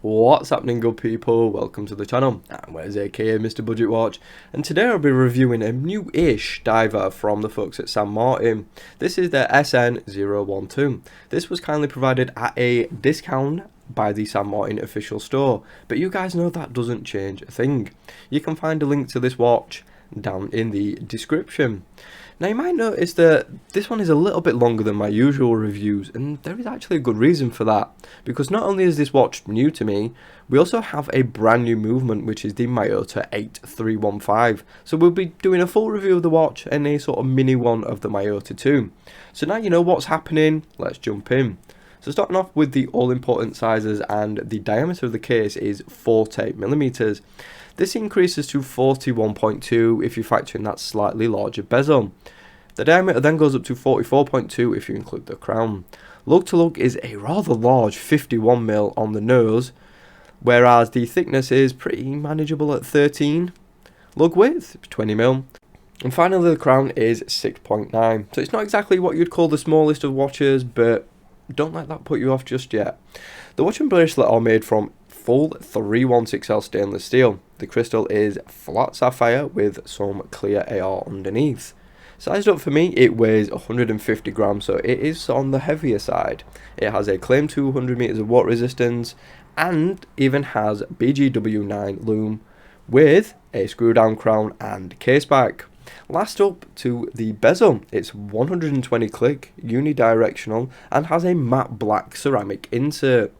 What's happening, good people? Welcome to the channel. I'm Wes, aka Mr. Budget Watch, and today I'll be reviewing a new-ish diver from the folks at St. Martin. This is the SN-012. This was kindly provided at a discount by the St. Martin official store, but you guys know that doesn't change a thing. You can find a link to this watch down in the description. Now you might notice that this one is a little bit longer than my usual reviews, and there is actually a good reason for that, because not only is this watch new to me, we also have a brand new movement, which is the Miyota 8315. So we'll be doing a full review of the watch and a sort of mini one of the Miyota too. So now you know what's happening, let's jump in. So starting off with the all important sizes, and the diameter of the case is 40mm. This increases to 41.2 if you factor in that slightly larger bezel. The diameter then goes up to 44.2 if you include the crown. Lug to lug is a rather large 51mm on the nose, whereas the thickness is pretty manageable at 13. Lug width, 20mm. And finally the crown is 6.9. So it's not exactly what you'd call the smallest of watches, but don't let that put you off just yet. The watch and bracelet are made from full 316L stainless steel. The crystal is flat sapphire with some clear AR underneath. Sized up for me, it weighs 150 grams, so it is on the heavier side. It has a claimed 200 meters of water resistance and even has BGW9 Lume with a screw down crown and case back. Last up to the bezel, it's 120 click, unidirectional, and has a matte black ceramic insert.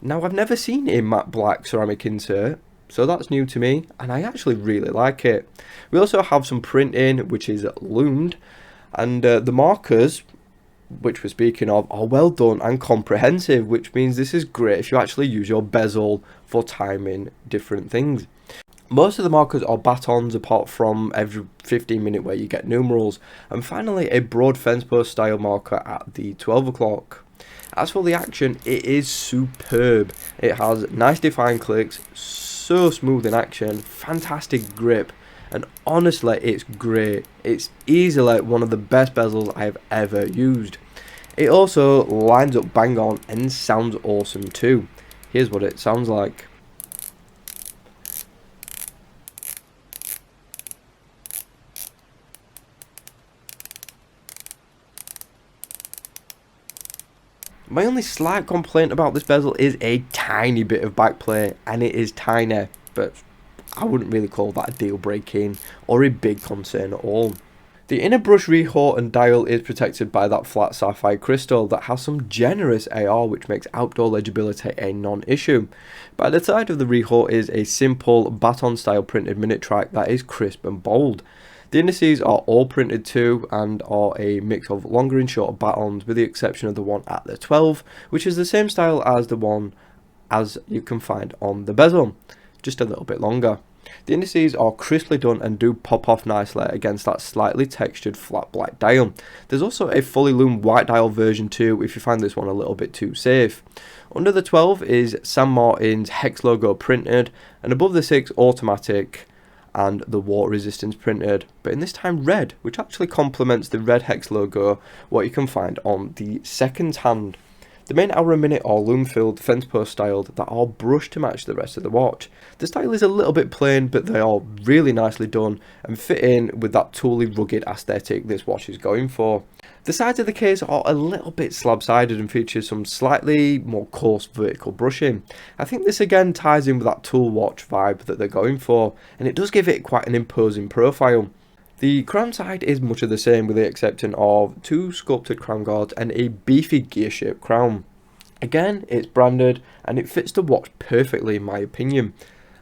Now I've never seen a matte black ceramic insert, so that's new to me, and I actually really like it. We also have some printing, which is loomed, and the markers, which we're speaking of, are well done and comprehensive, which means this is great if you actually use your bezel for timing different things. Most of the markers are batons, apart from every 15-minute where you get numerals, and finally a broad fence post style marker at the 12 o'clock. As for the action, it is superb. It has nice defined clicks, so smooth in action, fantastic grip, and honestly it's great. It's easily one of the best bezels I have ever used. It also lines up bang on and sounds awesome too. Here's what it sounds like. My only slight complaint about this bezel is a tiny bit of backplay, and it is tiny, but I wouldn't really call that a deal breaking or a big concern at all. The inner brush rehaut and dial is protected by that flat sapphire crystal that has some generous AR, which makes outdoor legibility a non-issue. By the side of the rehaut is a simple baton style printed minute track that is crisp and bold. The indices are all printed too, and are a mix of longer and shorter batons, with the exception of the one at the 12, which is the same style as the one as you can find on the bezel, just a little bit longer. The indices are crisply done and do pop off nicely against that slightly textured flat black dial. There's also a fully loomed white dial version too, if you find this one a little bit too safe. Under the 12 is St. Martin's hex logo printed, and above the 6 automatic and the water resistance printed, but in this time red, which actually complements the red hex logo what you can find on the second hand. The main hour and minute are loom filled, fence post styled, that are brushed to match the rest of the watch. The style is a little bit plain, but they are really nicely done and fit in with that tooly rugged aesthetic this watch is going for. The sides of the case are a little bit slab-sided and features some slightly more coarse vertical brushing. I think this again ties in with that tool watch vibe that they're going for, and it does give it quite an imposing profile. The crown side is much of the same, with the exception of 2 sculpted crown guards and a beefy gear-shaped crown. Again, it's branded and it fits the watch perfectly in my opinion.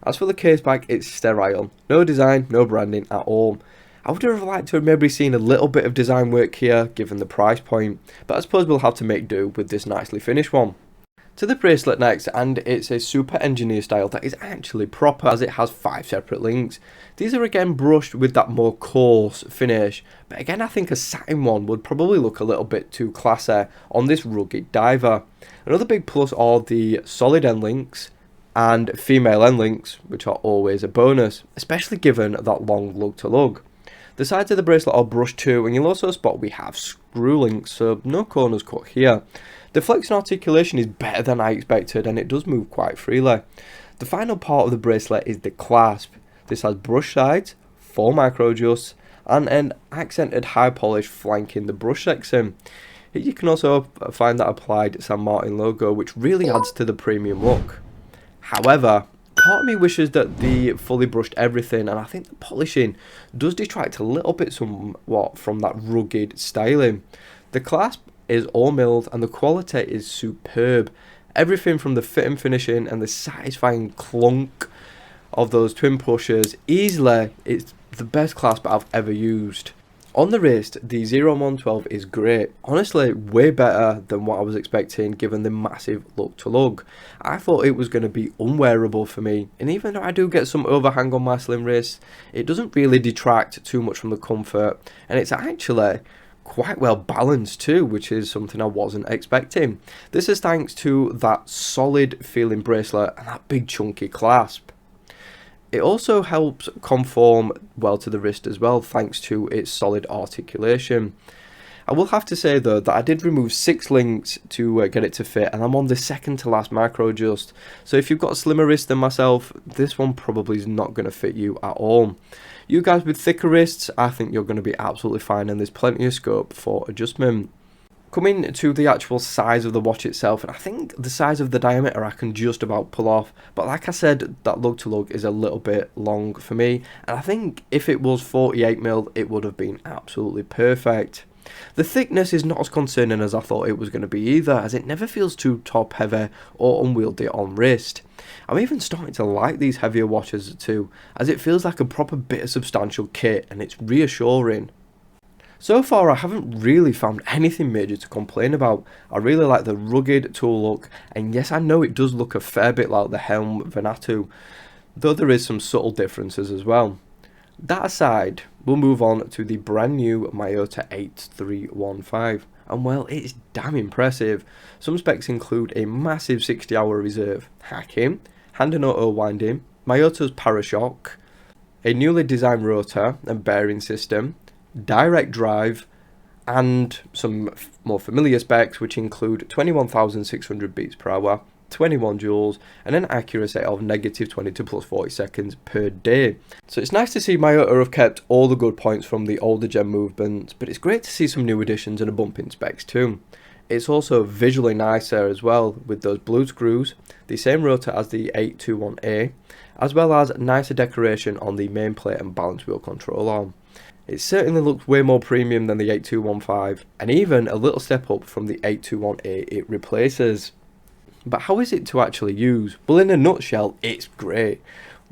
As for the case back, it's sterile. No design, no branding at all. I would have liked to have maybe seen a little bit of design work here given the price point, but I suppose we'll have to make do with this nicely finished one. To the bracelet next, and it's a super engineer style that is actually proper, as it has 5 separate links. These are again brushed with that more coarse finish, but again I think a satin one would probably look a little bit too classy on this rugged diver. Another big plus are the solid end links and female end links, which are always a bonus, especially given that long lug to lug. The sides of the bracelet are brushed too, and you'll also spot we have screw links, so no corners cut here. The flex and articulation is better than I expected, and it does move quite freely. The final part of the bracelet is the clasp. This has brush sides, 4 micro adjusts, and an accented high polish flanking the brush section. Here you can also find that applied San Martin logo, which really adds to the premium look. However, part of me wishes that they fully brushed everything, and I think the polishing does detract a little bit somewhat from that rugged styling. The clasp is all milled and the quality is superb. Everything from the fit and finishing and the satisfying clunk of those twin pushers, easily it's the best clasp I've ever used. On the wrist, the 0-1-12 is great, honestly way better than what I was expecting given the massive look to lug. I thought it was going to be unwearable for me, and even though I do get some overhang on my slim wrist, it doesn't really detract too much from the comfort, and it's actually quite well balanced too, which is something I wasn't expecting. This is thanks to that solid feeling bracelet and that big chunky clasp. It also helps conform well to the wrist as well, thanks to its solid articulation. I will have to say though that I did remove 6 links to get it to fit, and I'm on the second to last micro adjust, so if you've got a slimmer wrist than myself, this one probably is not going to fit you at all. You guys with thicker wrists, I think you're going to be absolutely fine, and there's plenty of scope for adjustment. Coming to the actual size of the watch itself, and I think the size of the diameter I can just about pull off, but like I said, that lug to lug is a little bit long for me, and I think if it was 48mm it would have been absolutely perfect. The thickness is not as concerning as I thought it was going to be either, as it never feels too top heavy or unwieldy on wrist. I'm even starting to like these heavier watches too, as it feels like a proper bit of substantial kit and it's reassuring. So far I haven't really found anything major to complain about. I really like the rugged tool look, and yes, I know it does look a fair bit like the Helm Venatu, though there is some subtle differences as well. That aside, we'll move on to the brand new Miyota 8315, and well, it's damn impressive. Some specs include a massive 60-hour reserve, hacking, hand and auto winding, Miyota's Parashock, a newly designed rotor and bearing system, direct drive, and some more familiar specs which include 21,600 beats per hour, 21 joules, and an accuracy of -20 to +40 seconds per day. So it's nice to see Miyota have kept all the good points from the older gen movements, but it's great to see some new additions and a bump in specs too. It's also visually nicer as well, with those blue screws, the same rotor as the 821A, as well as nicer decoration on the main plate and balance wheel control arm. It certainly looks way more premium than the 8215, and even a little step up from the 821A it replaces. But how is it to actually use? Well, in a nutshell, it's great.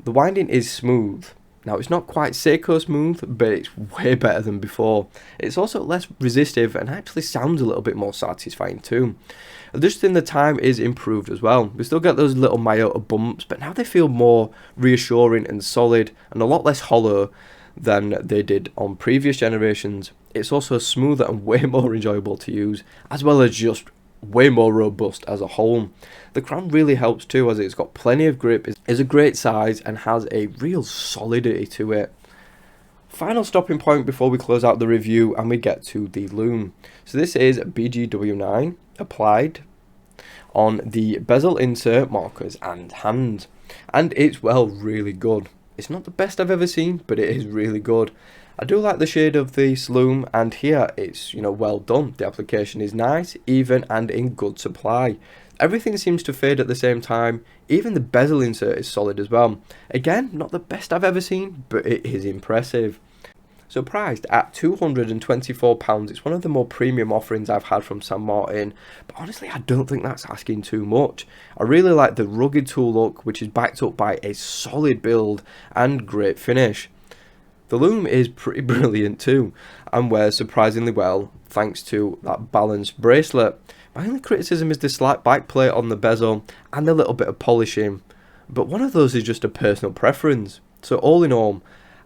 The winding is smooth. Now, it's not quite Seiko smooth, but it's way better than before. It's also less resistive and actually sounds a little bit more satisfying too. Adjusting the time is improved as well. We still get those little Miyota bumps, but now they feel more reassuring and solid and a lot less hollow than they did on previous generations. It's also smoother and way more enjoyable to use, as well as just way more robust as a whole. The crown really helps too, as it's got plenty of grip, is a great size and has a real solidity to it. Final stopping point before we close out the review and we get to the Lume. So this is BGW9 applied on the bezel insert, markers and hand, and it's well really good. It's not the best I've ever seen, but it is really good. I do like the shade of this Lume, and here it's, well done. The application is nice, even, and in good supply. Everything seems to fade at the same time. Even the bezel insert is solid as well. Again, not the best I've ever seen, but it is impressive. So priced at £224, it's one of the more premium offerings I've had from San Martin, but honestly I don't think that's asking too much. I really like the rugged tool look, which is backed up by a solid build and great finish. The Lume is pretty brilliant too, and wears surprisingly well thanks to that balanced bracelet. My only criticism is the slight back plate on the bezel and a little bit of polishing, but one of those is just a personal preference. So all in all,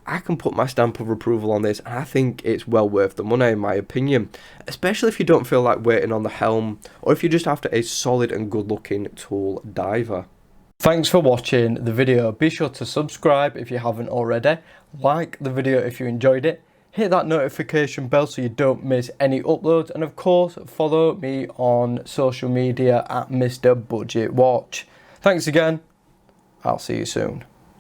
I can put my stamp of approval on this, and I think it's well worth the money in my opinion, especially if you don't feel like waiting on the helm, or if you're just after a solid and good looking tool diver. Thanks for watching the video. Be sure to subscribe if you haven't already, like the video if you enjoyed it, hit that notification bell so you don't miss any uploads, and of course follow me on social media at Mr. Budget Watch. Thanks again, I'll see you soon.